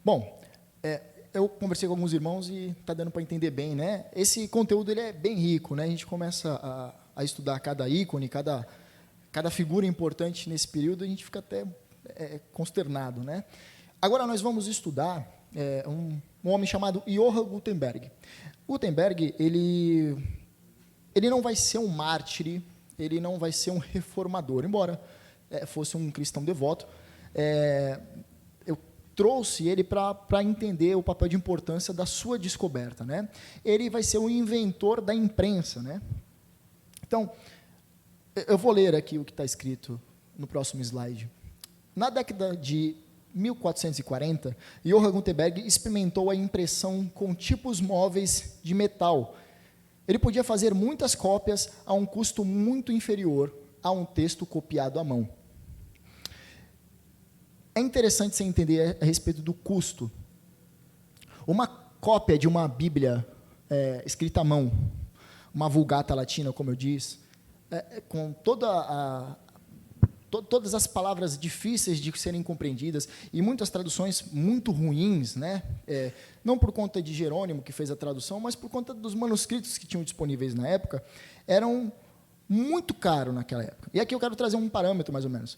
Bom, eu conversei com alguns irmãos e está dando para entender bem, né? Esse conteúdo ele é bem rico, né? A gente começa a estudar cada ícone, cada figura importante nesse período, a gente fica até consternado, né? Agora nós vamos estudar um homem chamado Johann Gutenberg. Gutenberg, ele não vai ser um mártir, ele não vai ser um reformador, embora fosse um cristão devoto. Eu trouxe ele para entender o papel de importância da sua descoberta, né? Ele vai ser o inventor da imprensa, né? Então, eu vou ler aqui o que está escrito no próximo slide. Na década de 1440, Johann Gutenberg experimentou a impressão com tipos móveis de metal. Ele podia fazer muitas cópias a um custo muito inferior a um texto copiado à mão. É interessante você entender a respeito do custo. Uma cópia de uma Bíblia escrita à mão, uma Vulgata Latina, como eu disse, com todas as palavras difíceis de serem compreendidas e muitas traduções muito ruins, né? Não por conta de Jerônimo, que fez a tradução, mas por conta dos manuscritos que tinham disponíveis na época, eram muito caros naquela época. E aqui eu quero trazer um parâmetro, mais ou menos.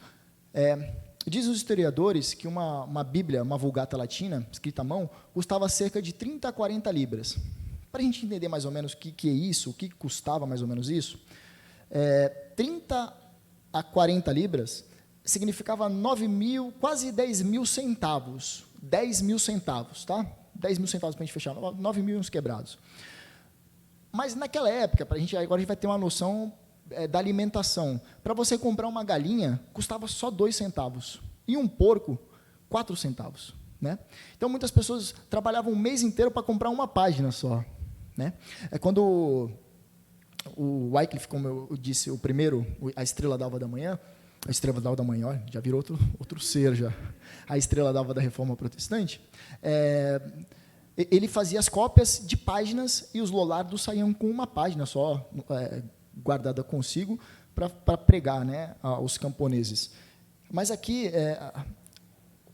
Dizem os historiadores que uma Bíblia, uma Vulgata Latina, escrita à mão, custava cerca de 30 a 40 libras. Para a gente entender mais ou menos o que é isso, o que custava mais ou menos isso, 30 a 40 libras significava 9 mil, quase 10 mil centavos. 10 mil centavos, tá? 10 mil centavos para a gente fechar, 9 mil uns quebrados. Mas naquela época, agora a gente vai ter uma noção da alimentação. Para você comprar uma galinha, custava só 2 centavos. E um porco, 4 centavos. Né? Então, muitas pessoas trabalhavam um mês inteiro para comprar uma página só. Né? Quando o Wycliffe, como eu disse, o primeiro, a Estrela d'Alva da Manhã, a Estrela d'Alva da Manhã, já virou outro ser, já. A Estrela d'Alva da Reforma Protestante, ele fazia as cópias de páginas e os lolardos saíam com uma página só, guardada consigo, para pregar, né, aos camponeses. Mas aqui,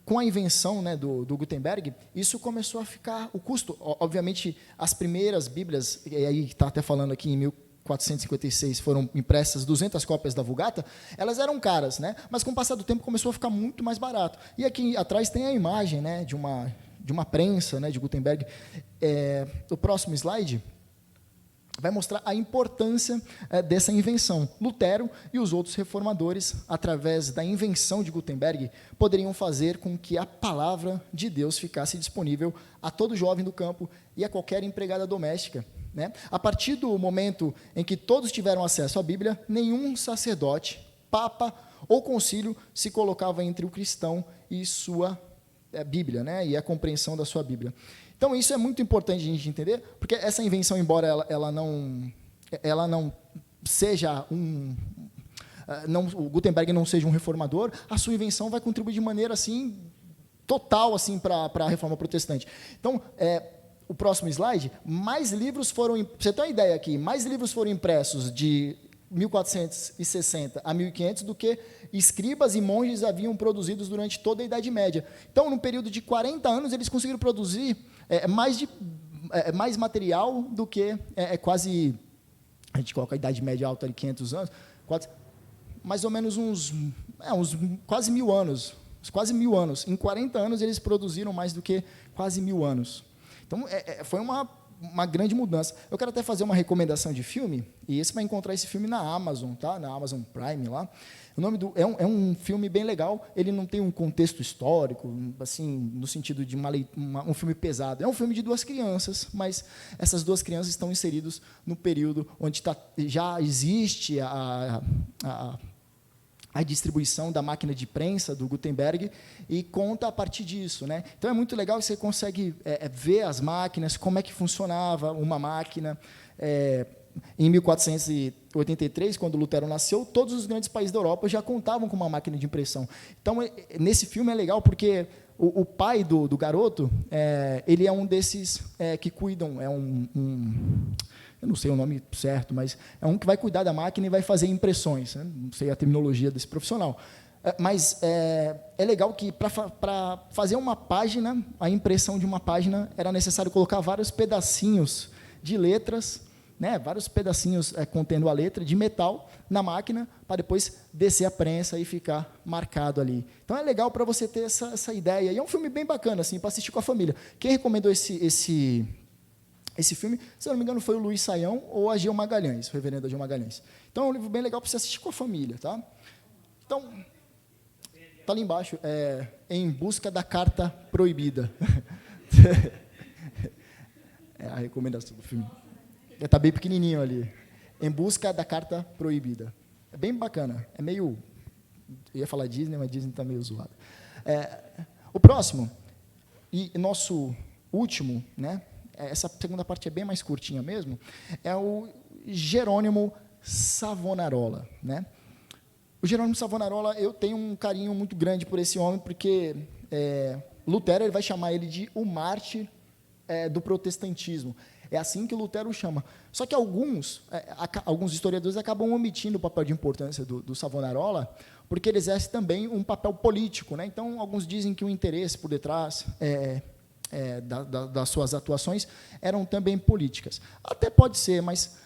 com a invenção, né, do Gutenberg, isso começou a ficar, o custo, obviamente, as primeiras Bíblias, e aí está até falando aqui em 1456, foram impressas 200 cópias da Vulgata, elas eram caras, né, mas com o passar do tempo começou a ficar muito mais barato. E aqui atrás tem a imagem, né, de uma prensa, né, de Gutenberg. O próximo slide vai mostrar a importância dessa invenção. Lutero e os outros reformadores, através da invenção de Gutenberg, poderiam fazer com que a palavra de Deus ficasse disponível a todo jovem do campo e a qualquer empregada doméstica. Né? A partir do momento em que todos tiveram acesso à Bíblia, nenhum sacerdote, papa ou concílio se colocava entre o cristão e sua Bíblia, né? E a compreensão da sua Bíblia. Então, isso é muito importante a gente entender, porque essa invenção, embora ela não seja o Gutenberg não seja um reformador, a sua invenção vai contribuir de maneira assim total assim para a reforma protestante. Então, o próximo slide, mais livros foram, pra você ter uma ideia aqui, mais livros foram impressos de 1460 a 1500 do que escribas e monges haviam produzidos durante toda a Idade Média. Então, num período de 40 anos, eles conseguiram produzir mais material do que quase, a gente coloca a Idade Média alta de 500 anos, mais ou menos uns quase 1000 anos. Quase 1000 anos. Em 40 anos, eles produziram mais do que quase 1000 anos. Então, foi uma grande mudança. Eu quero até fazer uma recomendação de filme, e você vai encontrar esse filme na Amazon, tá? Na Amazon Prime lá. O nome é um filme bem legal, ele não tem um contexto histórico, assim, no sentido de um filme pesado. É um filme de 2 crianças, mas essas 2 crianças estão inseridas no período onde já existe a distribuição da máquina de prensa do Gutenberg e conta a partir disso, né? Então é muito legal que você consegue ver as máquinas, como é que funcionava uma máquina. Em 1483, quando Lutero nasceu, todos os grandes países da Europa já contavam com uma máquina de impressão. Então, nesse filme é legal porque o pai do garoto, ele é um desses que cuidam, eu não sei o nome certo, mas é um que vai cuidar da máquina e vai fazer impressões. Né? Não sei a terminologia desse profissional. Mas é legal que, para fazer uma página, a impressão de uma página, era necessário colocar vários pedacinhos de letras, né, vários pedacinhos contendo a letra, de metal, na máquina, para depois descer a prensa e ficar marcado ali. Então, é legal para você ter essa ideia. E é um filme bem bacana, assim, para assistir com a família. Quem recomendou esse filme, se eu não me engano, foi o Luiz Saião ou a Gil Magalhães, o reverendo Gil Magalhães. Então, é um livro bem legal para você assistir com a família. Tá? Então, está ali embaixo, Em Busca da Carta Proibida. É a recomendação do filme. Está bem pequenininho ali. Em Busca da Carta Proibida. É bem bacana. É meio... Eu ia falar Disney, mas Disney está meio zoado. O próximo, e nosso último, né? Essa segunda parte é bem mais curtinha mesmo, é o Jerônimo Savonarola, né? O Jerônimo Savonarola, eu tenho um carinho muito grande por esse homem, porque Lutero ele vai chamar ele de o mártir do protestantismo. É assim que Lutero chama. Só que alguns historiadores acabam omitindo o papel de importância do Savonarola, porque ele exerce também um papel político, né? Então, alguns dizem que o interesse por detrás das suas atuações eram também políticas. Até pode ser, mas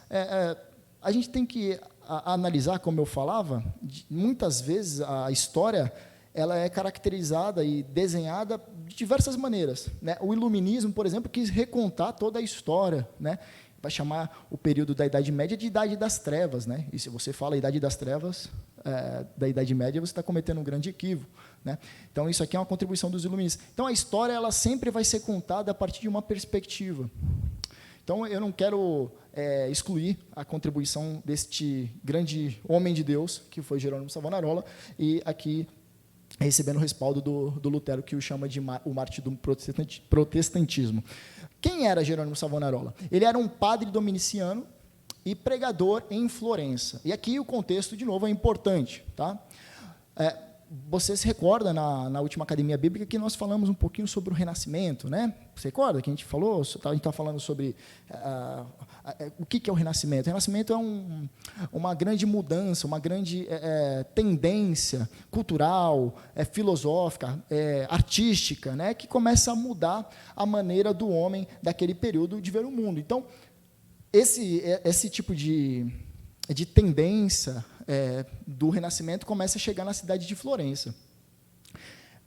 a gente tem que analisar, como eu falava, muitas vezes a história ela é caracterizada e desenhada de diversas maneiras, né? O Iluminismo, por exemplo, quis recontar toda a história, né? Vai chamar o período da Idade Média de Idade das Trevas, né? E se você fala Idade das Trevas da Idade Média, você está cometendo um grande equívoco, né? Então, isso aqui é uma contribuição dos iluministas. Então, a história ela sempre vai ser contada a partir de uma perspectiva. Então, eu não quero excluir a contribuição deste grande homem de Deus, que foi Jerônimo Savonarola, e aqui recebendo o respaldo do Lutero, que o chama de o mártir do protestantismo. Quem era Jerônimo Savonarola? Ele era um padre dominiciano e pregador em Florença. E aqui o contexto, de novo, é importante. Tá? Você se recorda, na última Academia Bíblica, que nós falamos um pouquinho sobre o Renascimento, né? Você recorda que a gente falou? A gente está falando sobre o que é o Renascimento. O Renascimento é uma grande mudança, uma grande tendência cultural, filosófica, artística, né? Que começa a mudar a maneira do homem daquele período de ver o mundo. Então, esse tipo de tendência do Renascimento começa a chegar na cidade de Florença.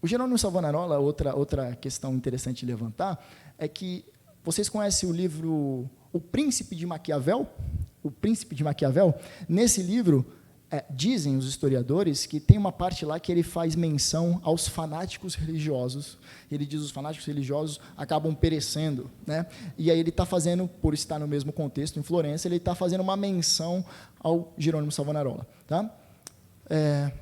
O Jerônimo Savonarola, outra questão interessante de levantar, é que vocês conhecem o livro O Príncipe de Maquiavel? O Príncipe de Maquiavel? Nesse livro, dizem os historiadores que tem uma parte lá que ele faz menção aos fanáticos religiosos. Ele diz que os fanáticos religiosos acabam perecendo, né? E aí ele está fazendo, por estar no mesmo contexto, em Florença, ele está fazendo uma menção ao Jerônimo Savonarola. Tá?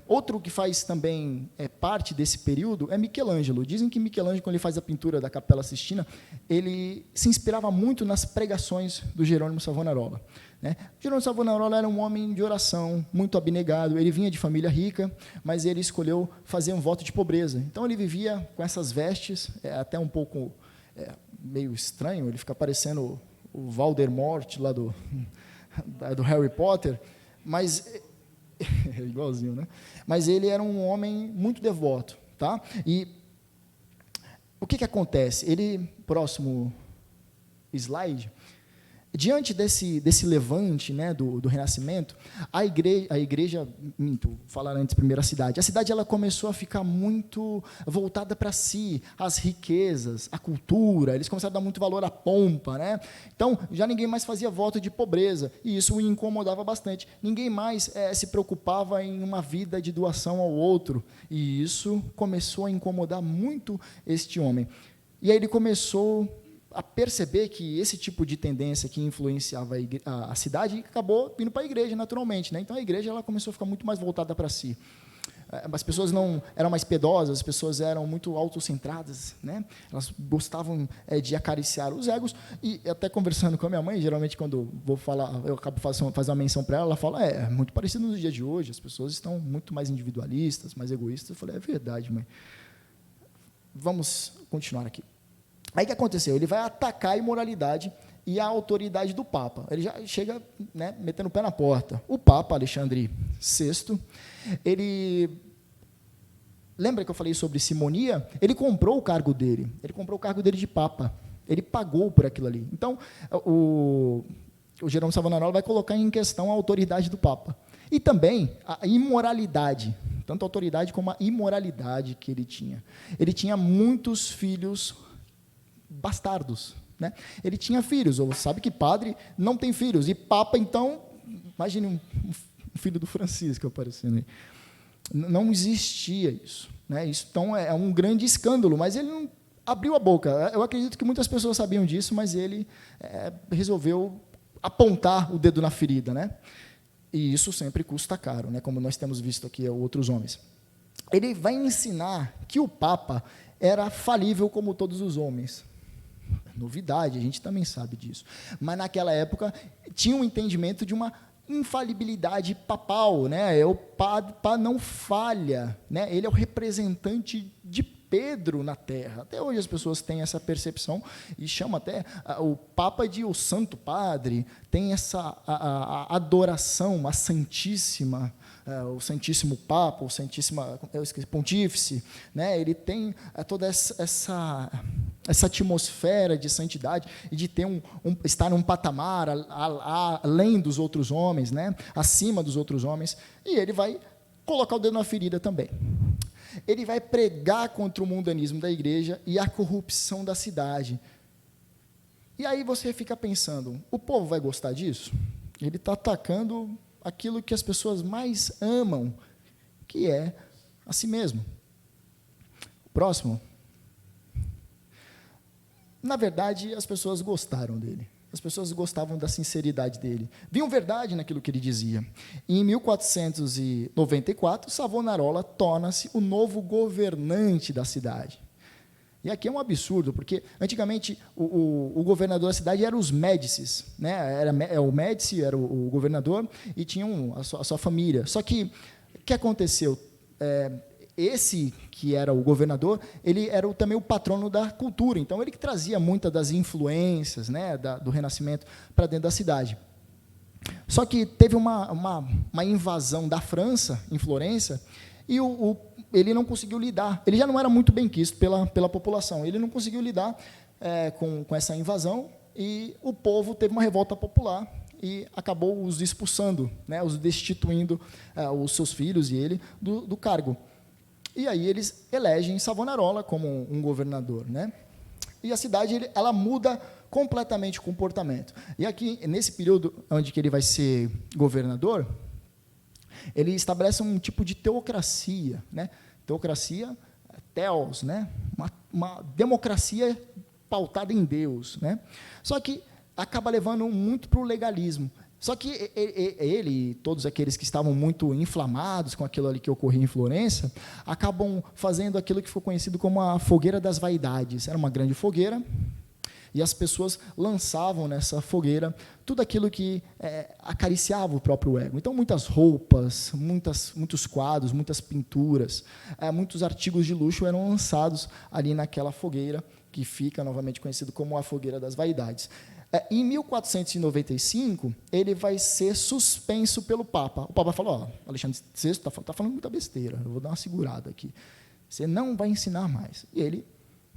Outro que faz também parte desse período é Michelangelo. Dizem que Michelangelo, quando ele faz a pintura da Capela Sistina, ele se inspirava muito nas pregações do Jerônimo Savonarola. Né? Jerônimo Savonarola era um homem de oração, muito abnegado. Ele vinha de família rica, mas ele escolheu fazer um voto de pobreza. Então, ele vivia com essas vestes, até um pouco meio estranho, ele fica parecendo o Voldemort lá do Harry Potter, mas... igualzinho, né? Mas ele era um homem muito devoto. Tá? E o que acontece? Próximo slide... Diante desse levante, né, do Renascimento, a igreja, falar antes primeiro a cidade ela começou a ficar muito voltada para si, as riquezas, a cultura, eles começaram a dar muito valor à pompa, né? Então, já ninguém mais fazia voto de pobreza, e isso o incomodava bastante. Ninguém mais se preocupava em uma vida de doação ao outro, e isso começou a incomodar muito este homem. E aí ele começou a perceber que esse tipo de tendência que influenciava a cidade acabou vindo para a igreja, naturalmente. Né? Então, a igreja ela começou a ficar muito mais voltada para si. As pessoas não eram mais piedosas, as pessoas eram muito autocentradas, né? Elas gostavam de acariciar os egos, e até conversando com a minha mãe, geralmente, quando vou falar, eu acabo fazendo uma menção para ela, ela fala, é muito parecido nos dias de hoje, as pessoas estão muito mais individualistas, mais egoístas. Eu falei, é verdade, mãe. Vamos continuar aqui. Aí o que aconteceu? Ele vai atacar a imoralidade e a autoridade do Papa. Ele já chega, né, metendo o pé na porta. O Papa Alexandre VI, ele lembra que eu falei sobre simonia? Ele comprou o cargo dele. Ele comprou o cargo dele de papa. Ele pagou por aquilo ali. Então, o Jerônimo Savonarola vai colocar em questão a autoridade do papa. E também a imoralidade, tanto a autoridade como a imoralidade que ele tinha. Ele tinha muitos filhos bastardos, né? Ele tinha filhos, ou sabe que padre não tem filhos, e papa, então, imagine um filho do Francisco aparecendo aí. Não existia isso, né? Isso, então, é um grande escândalo, mas ele não abriu a boca. Eu acredito que muitas pessoas sabiam disso, mas ele resolveu apontar o dedo na ferida, né? E isso sempre custa caro, né? Como nós temos visto aqui outros homens. Ele vai ensinar que o Papa era falível como todos os homens. Novidade, a gente também sabe disso. Mas, naquela época, tinha um entendimento de uma infalibilidade papal, né? O Papa não falha, né? Ele é o representante de Pedro na Terra. Até hoje as pessoas têm essa percepção e chamam até o Papa de o Santo Padre, tem essa a adoração, a Santíssima, o Santíssimo Papa, o Santíssimo Pontífice, né? Ele tem toda essa atmosfera de santidade e de ter estar num patamar além dos outros homens, né? Acima dos outros homens, e ele vai colocar o dedo na ferida também. Ele vai pregar contra o mundanismo da igreja e a corrupção da cidade. E aí você fica pensando, o povo vai gostar disso? Ele está atacando aquilo que as pessoas mais amam, que é a si mesmo. Próximo. Na verdade, as pessoas gostaram dele. As pessoas gostavam da sinceridade dele. Viam verdade naquilo que ele dizia. E em 1494, Savonarola torna-se o novo governante da cidade. E aqui é um absurdo, porque antigamente o governador da cidade era os Médicis, né? O Médici era o governador e tinham a sua família. Só que o que aconteceu? Esse que era o governador, ele era também o patrono da cultura, então ele que trazia muitas das influências, né, do Renascimento para dentro da cidade. Só que teve uma invasão da França, em Florença, e ele não conseguiu lidar, ele já não era muito bem quisto pela população, ele não conseguiu lidar com essa invasão, e o povo teve uma revolta popular, e acabou os expulsando, né, os destituindo, os seus filhos e ele, do cargo. E aí eles elegem Savonarola como um governador, né? E a cidade ela muda completamente o comportamento. E aqui, nesse período onde que ele vai ser governador, ele estabelece um tipo de teocracia, né? Teocracia, theos, né? Uma democracia pautada em Deus, né? Só que acaba levando muito para o legalismo. Só que ele e todos aqueles que estavam muito inflamados com aquilo ali que ocorria em Florença, acabam fazendo aquilo que ficou conhecido como a fogueira das vaidades. Era uma grande fogueira, e as pessoas lançavam nessa fogueira tudo aquilo que acariciava o próprio ego. Então, muitas roupas, muitos quadros, muitas pinturas, muitos artigos de luxo eram lançados ali naquela fogueira, que fica novamente conhecido como a fogueira das vaidades. Em 1495, ele vai ser suspenso pelo Papa. O Papa falou, Alexandre VI está falando muita besteira, eu vou dar uma segurada aqui. Você não vai ensinar mais. E ele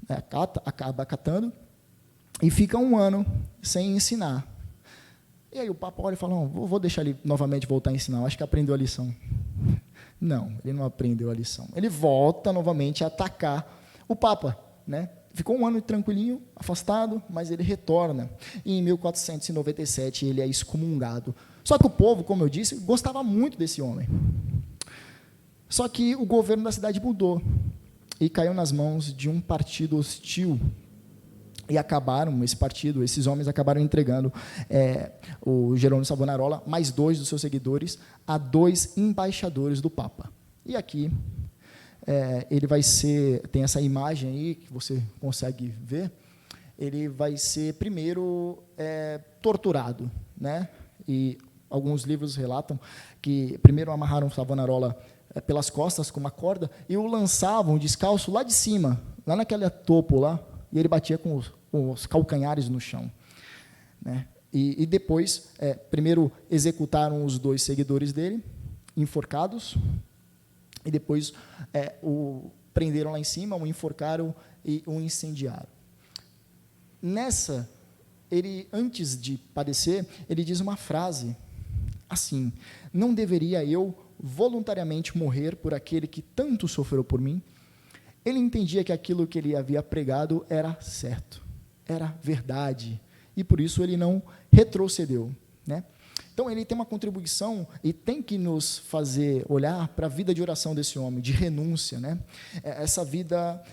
acaba acatando e fica um ano sem ensinar. E aí o Papa olha e fala, vou deixar ele novamente voltar a ensinar, acho que aprendeu a lição. Não, ele não aprendeu a lição. Ele volta novamente a atacar o Papa, né? Ficou um ano tranquilinho, afastado, mas ele retorna. E em 1497 ele é excomungado. Só que o povo, como eu disse, gostava muito desse homem. Só que o governo da cidade mudou e caiu nas mãos de um partido hostil. E esses homens acabaram entregando o Jerônimo Savonarola, mais 2 dos seus seguidores, a 2 embaixadores do Papa. E aqui ele vai ser, tem essa imagem aí que você consegue ver, ele vai ser primeiro torturado, né? E alguns livros relatam que primeiro amarraram Savonarola pelas costas com uma corda e o lançavam descalço lá de cima, lá naquele topo lá, e ele batia com os calcanhares no chão, né? E depois, primeiro executaram os 2 seguidores dele, enforcados, e depois o prenderam lá em cima, o enforcaram e o incendiaram. Nessa, ele, antes de padecer, ele diz uma frase assim: não deveria eu voluntariamente morrer por aquele que tanto sofreu por mim? Ele entendia que aquilo que ele havia pregado era certo, era verdade, e por isso ele não retrocedeu, né? Então, ele tem uma contribuição e tem que nos fazer olhar para a vida de oração desse homem, de renúncia, né? Essa vida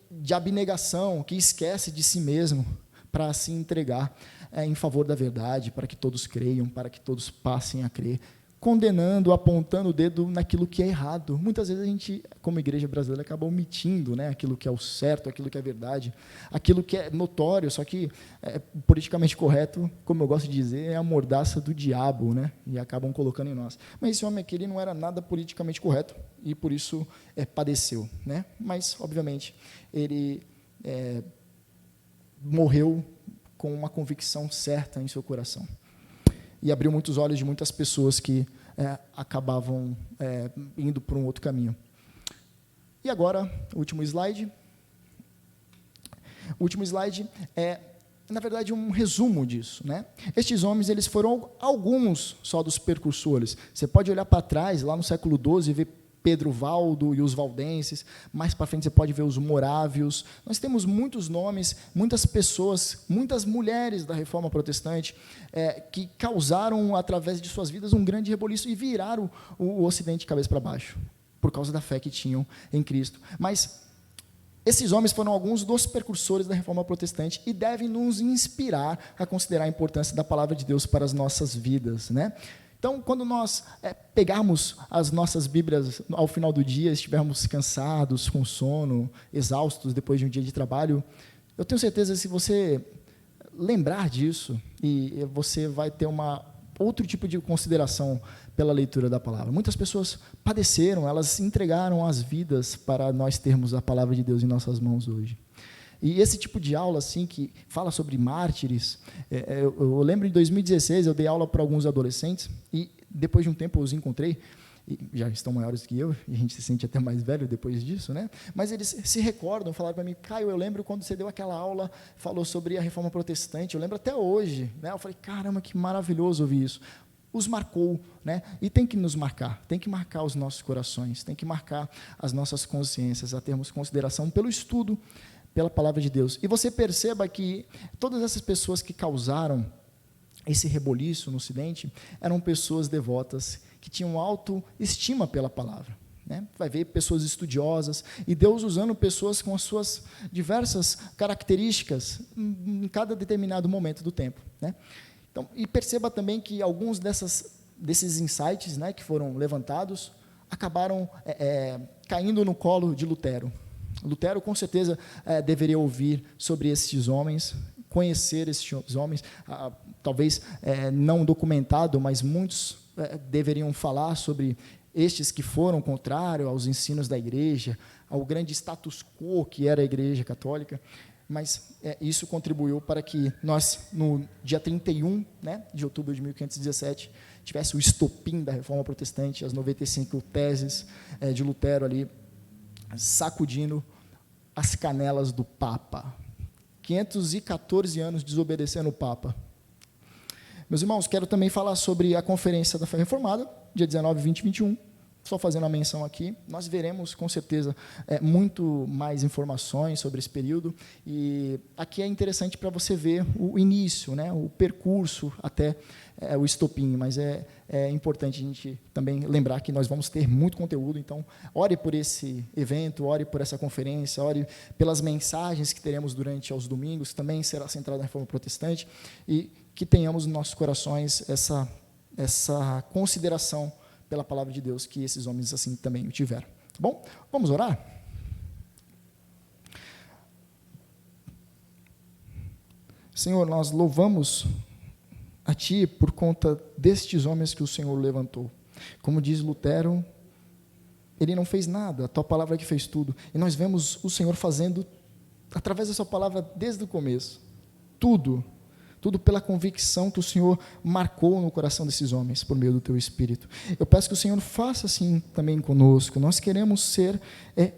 de abnegação, que esquece de si mesmo para se entregar em favor da verdade, para que todos creiam, para que todos passem a crer, condenando, apontando o dedo naquilo que é errado. Muitas vezes a gente, como igreja brasileira, acaba omitindo, né, aquilo que é o certo, aquilo que é verdade, aquilo que é notório, só que politicamente correto, como eu gosto de dizer, é a mordaça do diabo, né, e acabam colocando em nós. Mas esse homem aqui, ele não era nada politicamente correto, e por isso padeceu, né? Mas, obviamente, ele morreu com uma convicção certa em seu coração. E abriu muitos olhos de muitas pessoas que acabavam indo por um outro caminho. E agora, o último slide. O último slide é, na verdade, um resumo disso, né? Estes homens, eles foram alguns só dos precursores. Você pode olhar para trás, lá no século XII, e ver Pedro Valdo e os valdenses, mais para frente você pode ver os morávios. Nós temos muitos nomes, muitas pessoas, muitas mulheres da Reforma Protestante que causaram, através de suas vidas, um grande reboliço e viraram o Ocidente de cabeça para baixo, por causa da fé que tinham em Cristo. Mas esses homens foram alguns dos precursores da Reforma Protestante e devem nos inspirar a considerar a importância da palavra de Deus para as nossas vidas, né? Então, quando nós pegarmos as nossas Bíblias ao final do dia, estivermos cansados, com sono, exaustos depois de um dia de trabalho, eu tenho certeza que se você lembrar disso, e você vai ter outro tipo de consideração pela leitura da palavra. Muitas pessoas padeceram, elas entregaram as vidas para nós termos a palavra de Deus em nossas mãos hoje. E esse tipo de aula, assim, que fala sobre mártires, eu lembro em 2016, eu dei aula para alguns adolescentes, e depois de um tempo eu os encontrei, e já estão maiores que eu, e a gente se sente até mais velho depois disso, né? Mas eles se recordam, falaram para mim: Caio, eu lembro quando você deu aquela aula, falou sobre a Reforma Protestante, eu lembro até hoje, né? Eu falei: caramba, que maravilhoso ouvir isso. Os marcou, né? E tem que nos marcar, tem que marcar os nossos corações, tem que marcar as nossas consciências, a termos consideração pelo estudo, pela palavra de Deus. E você perceba que todas essas pessoas que causaram esse reboliço no Ocidente eram pessoas devotas, que tinham autoestima pela palavra, né? Vai ver pessoas estudiosas, e Deus usando pessoas com as suas diversas características em cada determinado momento do tempo, né? Então, e perceba também que alguns desses insights, né, que foram levantados acabaram caindo no colo de Lutero. Lutero, com certeza, deveria ouvir sobre esses homens, conhecer esses homens, talvez não documentado, mas muitos deveriam falar sobre estes que foram contrários aos ensinos da igreja, ao grande status quo que era a Igreja Católica. Mas isso contribuiu para que nós, no dia 31, né, de outubro de 1517, tivesse o estopim da Reforma Protestante, as 95 teses de Lutero ali, sacudindo as canelas do Papa. 514 anos desobedecendo o Papa. Meus irmãos, quero também falar sobre a Conferência da Fé Reformada, dia 19, 20 e 21. Só fazendo a menção aqui, nós veremos, com certeza, muito mais informações sobre esse período, e aqui é interessante para você ver o início, né, o percurso até o estopim, mas é importante a gente também lembrar que nós vamos ter muito conteúdo, então ore por esse evento, ore por essa conferência, ore pelas mensagens que teremos durante os domingos, que também será centrada na Reforma Protestante, e que tenhamos nos nossos corações essa consideração pela palavra de Deus, que esses homens assim também o tiveram. Tá bom? Vamos orar? Senhor, nós louvamos a Ti por conta destes homens que o Senhor levantou. Como diz Lutero, ele não fez nada, a Tua palavra que fez tudo. E nós vemos o Senhor fazendo, através da Sua palavra, desde o começo, tudo tudo pela convicção que o Senhor marcou no coração desses homens, por meio do Teu Espírito. Eu peço que o Senhor faça assim também conosco. Nós queremos ser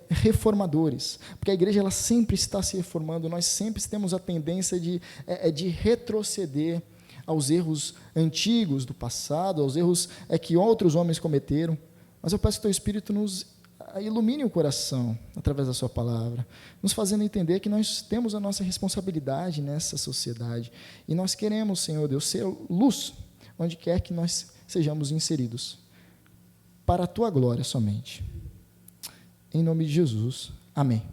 reformadores, porque a igreja ela sempre está se reformando, nós sempre temos a tendência de retroceder aos erros antigos do passado, aos erros que outros homens cometeram. Mas eu peço que o Teu Espírito nos ilumine o coração através da sua palavra, nos fazendo entender que nós temos a nossa responsabilidade nessa sociedade e nós queremos, Senhor Deus, ser luz onde quer que nós sejamos inseridos, para a Tua glória somente. Em nome de Jesus, amém.